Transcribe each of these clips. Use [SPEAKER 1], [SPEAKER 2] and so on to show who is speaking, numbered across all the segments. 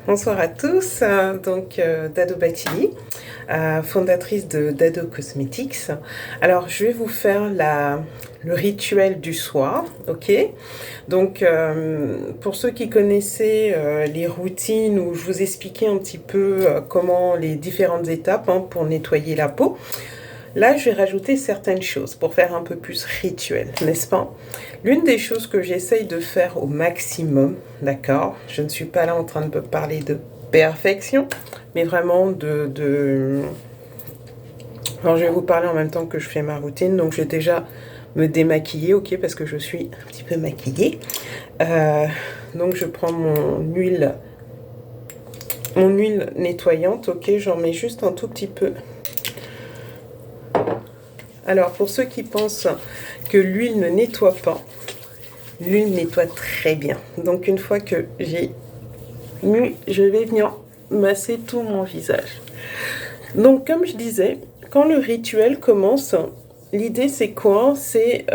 [SPEAKER 1] Bonsoir à tous. Dado Batili, fondatrice de Dado Cosmetics. Alors, je vais vous faire le rituel du soir, ok? Pour ceux qui connaissaient les routines où je vous expliquais un petit peu comment les différentes étapes pour nettoyer la peau, là, je vais rajouter certaines choses pour faire un peu plus rituel, n'est-ce pas? L'une des choses que j'essaye de faire au maximum, d'accord? Je ne suis pas là en train de parler de perfection, mais vraiment Alors, je vais vous parler en même temps que je fais ma routine. Donc, je vais déjà me démaquiller, ok? Parce que je suis un petit peu maquillée. Donc, je prends mon huile nettoyante, ok? J'en mets juste un tout petit peu. Alors, pour ceux qui pensent que l'huile ne nettoie pas, l'huile nettoie très bien. Donc, une fois que j'ai mis, je vais venir masser tout mon visage. Donc, comme je disais, quand le rituel commence, l'idée c'est quoi? C'est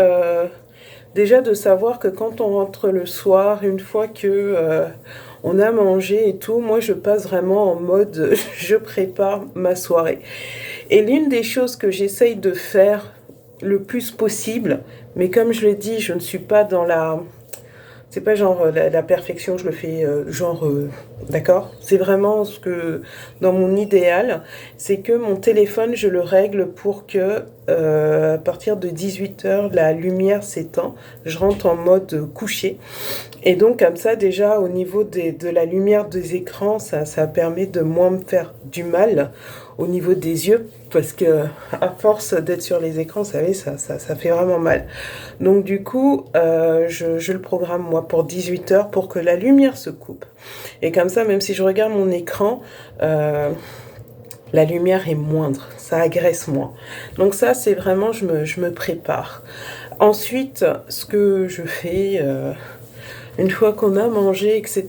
[SPEAKER 1] déjà de savoir que quand on rentre le soir, une fois que on a mangé et tout, moi je passe vraiment en mode je prépare ma soirée. Et l'une des choses que j'essaye de faire le plus possible, mais comme je l'ai dit, je ne suis pas dans c'est pas genre la perfection, je le fais d'accord? C'est vraiment ce que, dans mon idéal, c'est que mon téléphone, je le règle pour que, à partir de 18h, la lumière s'éteint, je rentre en mode coucher. Et donc, comme ça, déjà, au niveau de la lumière des écrans, ça permet de moins me faire du mal au niveau des yeux, parce que à force d'être sur les écrans, vous savez, ça fait vraiment mal. Donc du coup, je le programme moi pour 18h pour que la lumière se coupe. Et comme ça, même si je regarde mon écran, la lumière est moindre, ça agresse moins. Donc ça, c'est vraiment, je me prépare. Ensuite, ce que je fais... une fois qu'on a mangé, etc.,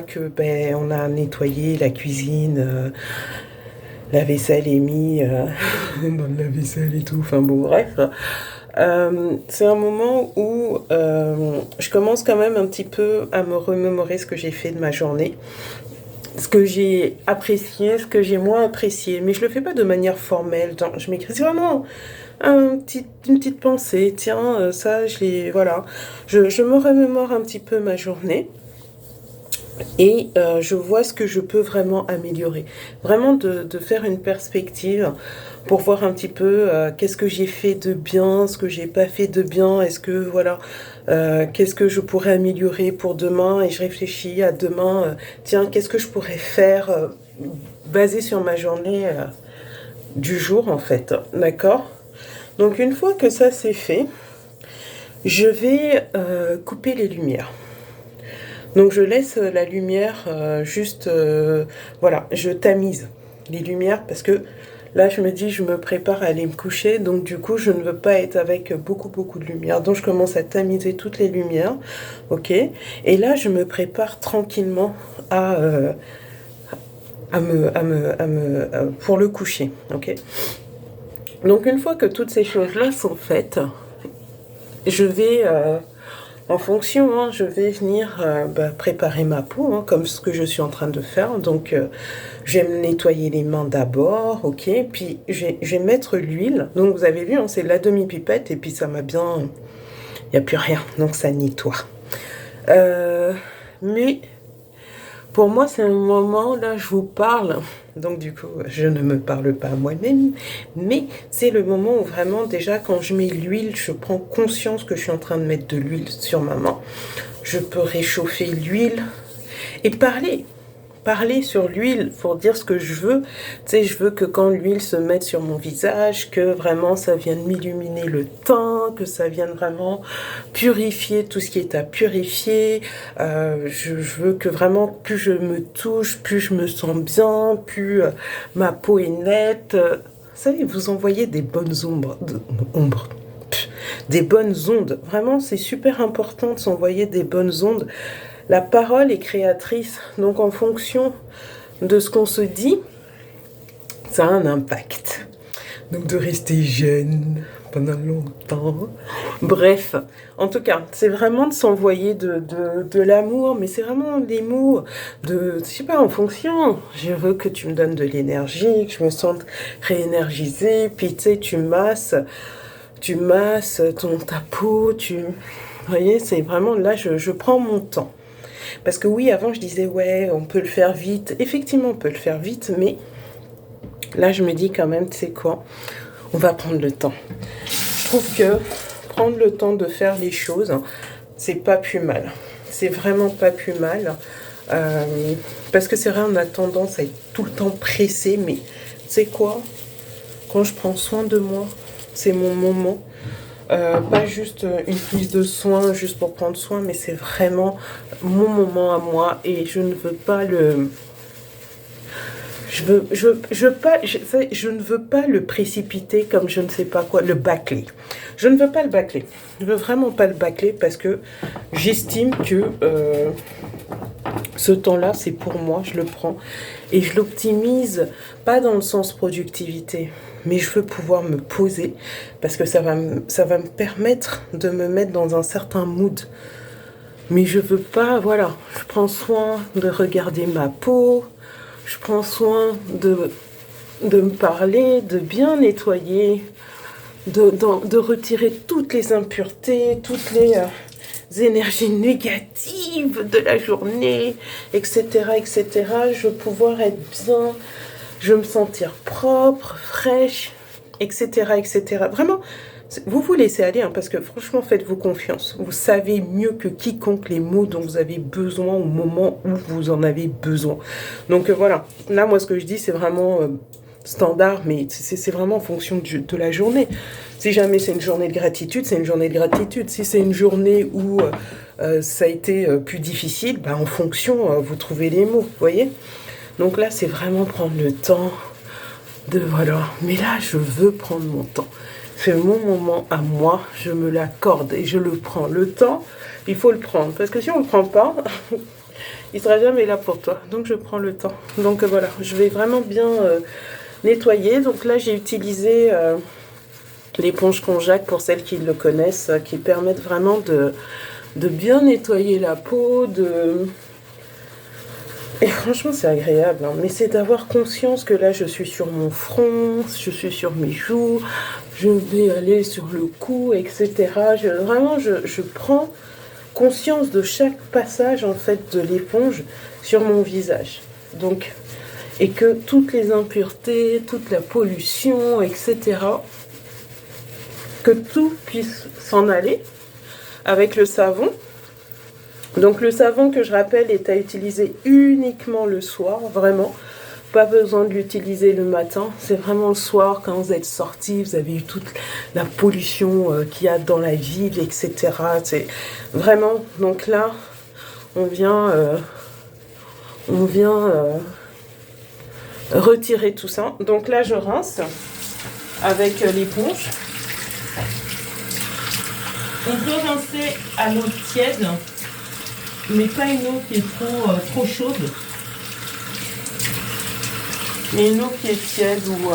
[SPEAKER 1] que on a nettoyé la cuisine, la vaisselle est mise dans le lave-vaisselle et tout, enfin bon, bref. C'est un moment où je commence quand même un petit peu à me remémorer ce que j'ai fait de ma journée, ce que j'ai apprécié, ce que j'ai moins apprécié, mais je le fais pas de manière formelle, je m'écris vraiment une petite pensée, tiens, ça, voilà. Je me remémore un petit peu ma journée. Et je vois ce que je peux vraiment améliorer. Vraiment de faire une perspective pour voir un petit peu qu'est-ce que j'ai fait de bien, ce que j'ai pas fait de bien, est-ce que voilà, qu'est-ce que je pourrais améliorer pour demain, et je réfléchis à demain, tiens, qu'est-ce que je pourrais faire basé sur ma journée du jour en fait, d'accord? Donc une fois que ça c'est fait, je vais couper les lumières. Donc je laisse la lumière voilà, je tamise les lumières parce que là je me dis je me prépare à aller me coucher, donc du coup je ne veux pas être avec beaucoup de lumière. Donc je commence à tamiser toutes les lumières, ok? Et là je me prépare tranquillement pour le coucher, ok? Donc une fois que toutes ces choses-là sont faites, je vais... en fonction, je vais venir préparer ma peau, comme ce que je suis en train de faire. Donc, je vais me nettoyer les mains d'abord, ok? Puis, je vais mettre l'huile. Donc, vous avez vu, c'est la demi-pipette et puis ça m'a bien... Il n'y a plus rien, donc ça nettoie. Mais, pour moi, c'est un moment, là, je vous parle... Donc du coup, je ne me parle pas à moi-même, mais c'est le moment où vraiment déjà quand je mets l'huile, je prends conscience que je suis en train de mettre de l'huile sur ma main. Je peux réchauffer l'huile et parler sur l'huile pour dire ce que je veux. Tu sais, je veux que quand l'huile se mette sur mon visage, que vraiment ça vienne m'illuminer le teint, que ça vienne vraiment purifier tout ce qui est à purifier. Je veux que vraiment plus je me touche, plus je me sens bien, plus ma peau est nette. Vous savez, vous envoyez des bonnes des bonnes ondes. Vraiment, c'est super important de s'envoyer des bonnes ondes. La parole est créatrice, donc en fonction de ce qu'on se dit, ça a un impact. Donc de rester jeune, pendant longtemps. Bref, en tout cas, c'est vraiment de s'envoyer de l'amour, mais c'est vraiment des mots de, je sais pas, en fonction. Je veux que tu me donnes de l'énergie, que je me sente réénergisée, puis tu sais, tu masses ta peau, vous voyez, c'est vraiment, là, je prends mon temps. Parce que oui, avant, je disais, ouais, on peut le faire vite. Effectivement, on peut le faire vite, mais là, je me dis quand même, tu sais quoi, on va prendre le temps. Je trouve que prendre le temps de faire les choses, c'est pas plus mal. C'est vraiment pas plus mal. Parce que c'est vrai, on a tendance à être tout le temps pressé, mais tu sais quoi, quand je prends soin de moi, c'est mon moment. Pas juste une prise de soin juste pour prendre soin, mais c'est vraiment mon moment à moi et je ne veux pas le... Je ne veux pas le précipiter comme je ne sais pas quoi, le bâcler. Je ne veux pas le bâcler. Je ne veux vraiment pas le bâcler parce que j'estime que ce temps-là, c'est pour moi, je le prends et je l'optimise, pas dans le sens productivité, mais je veux pouvoir me poser parce que ça va me permettre de me mettre dans un certain mood. Mais je veux pas, voilà, je prends soin de regarder ma peau, je prends soin de me parler, de bien nettoyer, de retirer toutes les impuretés, toutes les énergies négatives de la journée, etc., etc. Je veux pouvoir être bien, je veux me sentir propre, fraîche, etc., etc. Vraiment, vous vous laissez aller, hein, parce que franchement, faites-vous confiance. Vous savez mieux que quiconque les mots dont vous avez besoin au moment où vous en avez besoin. Donc voilà, là, moi, ce que je dis, c'est vraiment standard, mais c'est vraiment en fonction de la journée. Si jamais c'est une journée de gratitude, c'est une journée de gratitude. Si c'est une journée où ça a été plus difficile, bah, en fonction, vous trouvez les mots, vous voyez. Donc là, c'est vraiment prendre le temps de... Voilà. Mais là, je veux prendre mon temps. C'est mon moment à moi, je me l'accorde et je le prends. Le temps, il faut le prendre. Parce que si on ne le prend pas, il ne sera jamais là pour toi. Donc je prends le temps. Donc voilà, je vais vraiment bien nettoyer. Donc là, j'ai utilisé l'éponge Konjac pour celles qui le connaissent, qui permettent vraiment de bien nettoyer la peau, Et franchement, c'est agréable, hein. Mais c'est d'avoir conscience que là, je suis sur mon front, je suis sur mes joues, je vais aller sur le cou, etc. Je prends conscience de chaque passage, en fait, de l'éponge sur mon visage. Donc, et que toutes les impuretés, toute la pollution, etc., que tout puisse s'en aller avec le savon. Donc le savon, que je rappelle, est à utiliser uniquement le soir, vraiment. Pas besoin de l'utiliser le matin. C'est vraiment le soir, quand vous êtes sorti, vous avez eu toute la pollution qu'il y a dans la ville, etc. C'est vraiment... Donc là, on vient retirer tout ça. Donc là, je rince avec l'éponge. On peut rincer à l'eau tiède, mais pas une eau qui est trop chaude. Mais une eau qui est tiède ou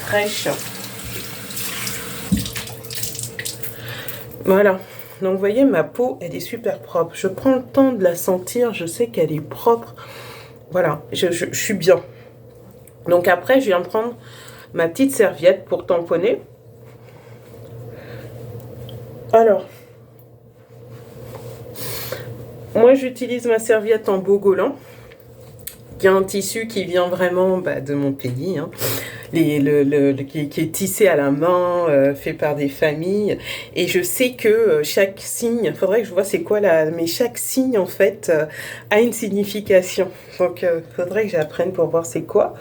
[SPEAKER 1] fraîche. Voilà. Donc vous voyez, ma peau, elle est super propre. Je prends le temps de la sentir, je sais qu'elle est propre. Voilà, je suis bien. Donc après, je viens prendre ma petite serviette pour tamponner. Alors, moi j'utilise ma serviette en Bogolan, qui est un tissu qui vient vraiment de mon pays, hein. Qui est tissé à la main, fait par des familles. Et je sais que chaque signe, il faudrait que je vois c'est quoi là, mais chaque signe en fait a une signification. Donc il faudrait que j'apprenne pour voir c'est quoi.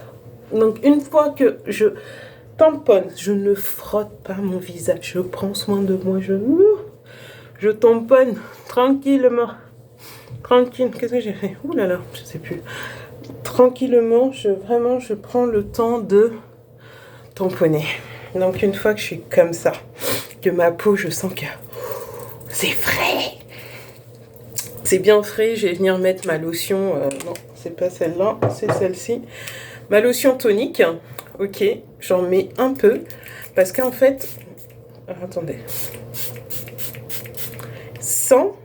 [SPEAKER 1] Donc une fois que je tamponne, je ne frotte pas mon visage, je prends soin de moi, je tamponne tranquillement. Tranquille, qu'est-ce que j'ai fait? Ouh là là, je sais plus. Tranquillement, je prends le temps de tamponner. Donc une fois que je suis comme ça, que ma peau, je sens que c'est frais. C'est bien frais, je vais venir mettre ma lotion. Non, c'est pas celle-là, c'est celle-ci. Ma lotion tonique, ok, j'en mets un peu. Parce qu'en fait, Alors, attendez. 100,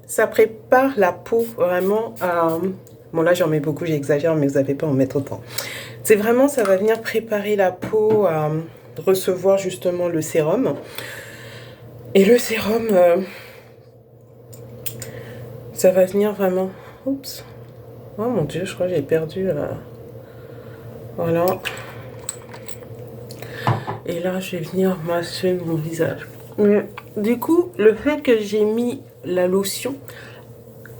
[SPEAKER 1] ça prépare la peau vraiment à... Bon, là, j'en mets beaucoup, j'exagère, mais vous n'avez pas à en mettre autant. C'est vraiment, ça va venir préparer la peau à recevoir justement le sérum. Et le sérum, ça va venir vraiment... Oups. Oh mon Dieu, je crois que j'ai perdu... Voilà. Et là, je vais venir masser mon visage. Du coup, le fait que j'ai mis la lotion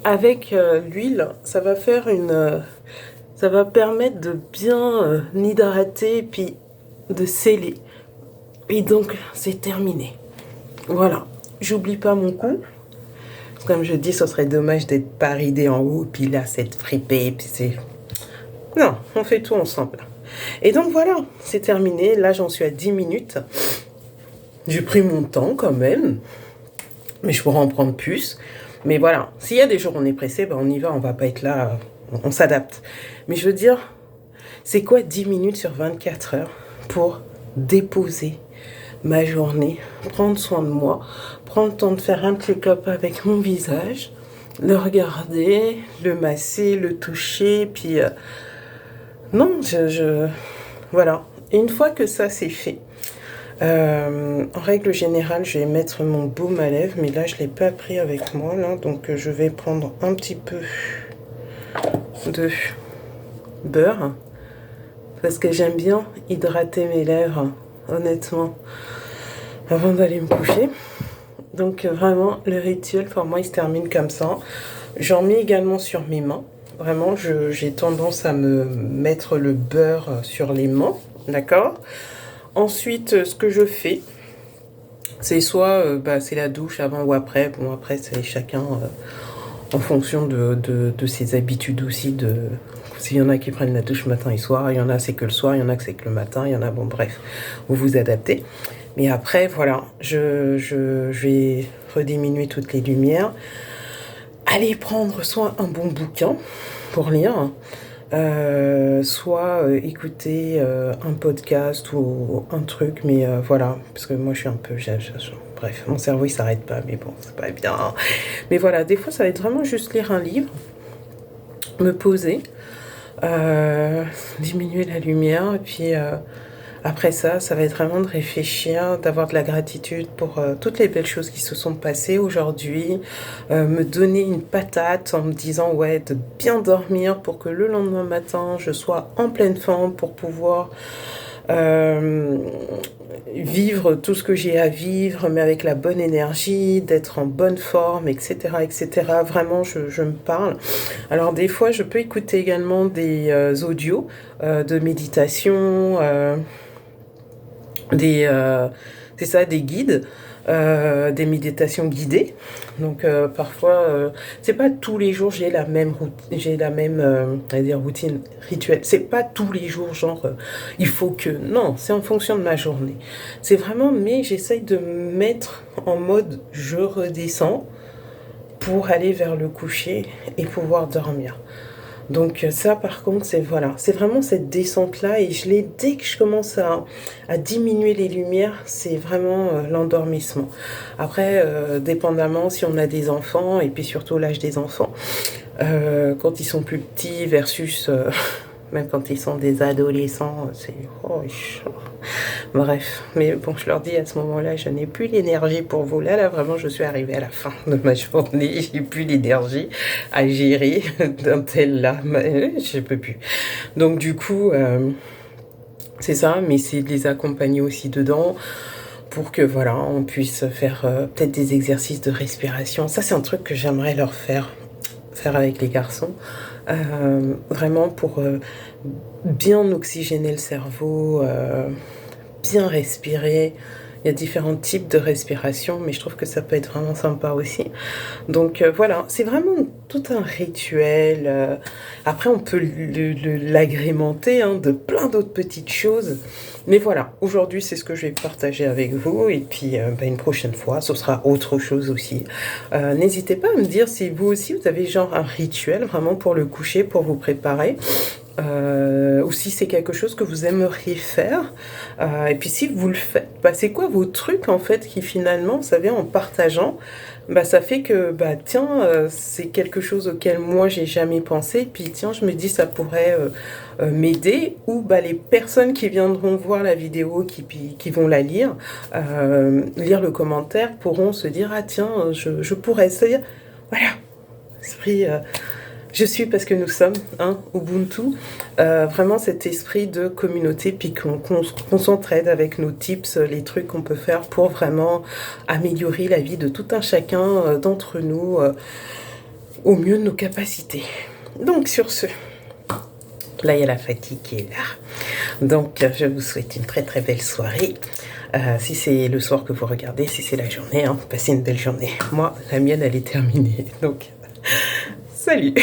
[SPEAKER 1] avec l'huile, ça va faire ça va permettre de bien hydrater et puis de sceller. Et donc, c'est terminé. Voilà. J'oublie pas mon cou. Comme je dis, ce serait dommage d'être pas ridé en haut, puis là, c'est fripé, puis c'est... Non, on fait tout ensemble. Et donc voilà, c'est terminé. Là, j'en suis à 10 minutes. J'ai pris mon temps quand même. Mais je pourrais en prendre plus. Mais voilà, s'il y a des jours où on est pressé, ben on y va, on va pas être là, on s'adapte. Mais je veux dire, c'est quoi 10 minutes sur 24 heures pour déposer ma journée, prendre soin de moi, prendre le temps de faire un check-up avec mon visage, le regarder, le masser, le toucher, puis... non, voilà. Et une fois que ça c'est fait, en règle générale, je vais mettre mon baume à lèvres, mais là, je ne l'ai pas pris avec moi, là, donc je vais prendre un petit peu de beurre, parce que j'aime bien hydrater mes lèvres, honnêtement, avant d'aller me coucher. Donc vraiment, le rituel, pour moi, il se termine comme ça. J'en mets également sur mes mains. Vraiment, j'ai tendance à me mettre le beurre sur les mains, d'accord ? Ensuite, ce que je fais, c'est soit c'est la douche avant ou après. Bon, après, c'est chacun en fonction de ses habitudes aussi. S'il y en a qui prennent la douche matin et soir, il y en a c'est que le soir, il y en a que c'est que le matin, il y en a, bon bref, vous vous adaptez. Mais après, voilà, je vais rediminuer toutes les lumières. Aller prendre soit un bon bouquin pour lire, soit écouter un podcast ou un truc, mais voilà, parce que moi je suis un peu... bref, mon cerveau il s'arrête pas, mais bon, c'est pas bien. Mais voilà, des fois ça va être vraiment juste lire un livre, me poser, diminuer la lumière, et puis... après ça, ça va être vraiment de réfléchir, d'avoir de la gratitude pour toutes les belles choses qui se sont passées aujourd'hui, me donner une patate en me disant ouais, de bien dormir pour que le lendemain matin, je sois en pleine forme pour pouvoir vivre tout ce que j'ai à vivre, mais avec la bonne énergie, d'être en bonne forme, etc., etc. Vraiment, je me parle. Alors des fois, je peux écouter également des audios de méditation, c'est ça, des guides, des méditations guidées. Donc parfois, c'est pas tous les jours j'ai la même routine rituelle. C'est pas tous les jours genre il faut que, non, c'est en fonction de ma journée. C'est vraiment, mais j'essaye de me mettre en mode je redescends pour aller vers le coucher et pouvoir dormir. Donc ça par contre c'est voilà, c'est vraiment cette descente là et je l'ai dès que je commence à diminuer les lumières, c'est vraiment l'endormissement. Après dépendamment si on a des enfants et puis surtout l'âge des enfants, quand ils sont plus petits versus même quand ils sont des adolescents, c'est oh, bref, mais bon, je leur dis à ce moment-là, je n'ai plus l'énergie pour vous. Là, vraiment, je suis arrivée à la fin de ma journée. J'ai plus l'énergie à gérer d'un tel là. Je peux plus. Donc, du coup, c'est ça, mais c'est de les accompagner aussi dedans pour que, voilà, on puisse faire peut-être des exercices de respiration. Ça, c'est un truc que j'aimerais leur faire avec les garçons. Vraiment pour bien oxygéner le cerveau, bien respirer. Il y a différents types de respiration, mais je trouve que ça peut être vraiment sympa aussi. Donc voilà, c'est vraiment tout un rituel. Après, on peut l'agrémenter de plein d'autres petites choses. Mais voilà, aujourd'hui, c'est ce que je vais partager avec vous. Et puis, une prochaine fois, ce sera autre chose aussi. N'hésitez pas à me dire si vous aussi, vous avez genre un rituel vraiment pour le coucher, pour vous préparer. ou si c'est quelque chose que vous aimeriez faire. Et puis si vous le faites, bah, c'est quoi vos trucs en fait qui finalement, vous savez, en partageant, bah, ça fait que, bah, tiens, c'est quelque chose auquel moi j'ai jamais pensé, puis tiens, je me dis ça pourrait m'aider, ou bah, les personnes qui viendront voir la vidéo, qui vont la lire le commentaire, pourront se dire, ah tiens, je pourrais, c'est-à-dire, voilà, esprit... je suis parce que nous sommes, hein, Ubuntu, vraiment cet esprit de communauté, puis qu'on s'entraide avec nos tips, les trucs qu'on peut faire pour vraiment améliorer la vie de tout un chacun d'entre nous au mieux de nos capacités. Donc sur ce, là il y a la fatigue qui est là. Donc je vous souhaite une très très belle soirée. Si c'est le soir que vous regardez, si c'est la journée, hein, passez une belle journée. Moi, la mienne elle est terminée, donc salut.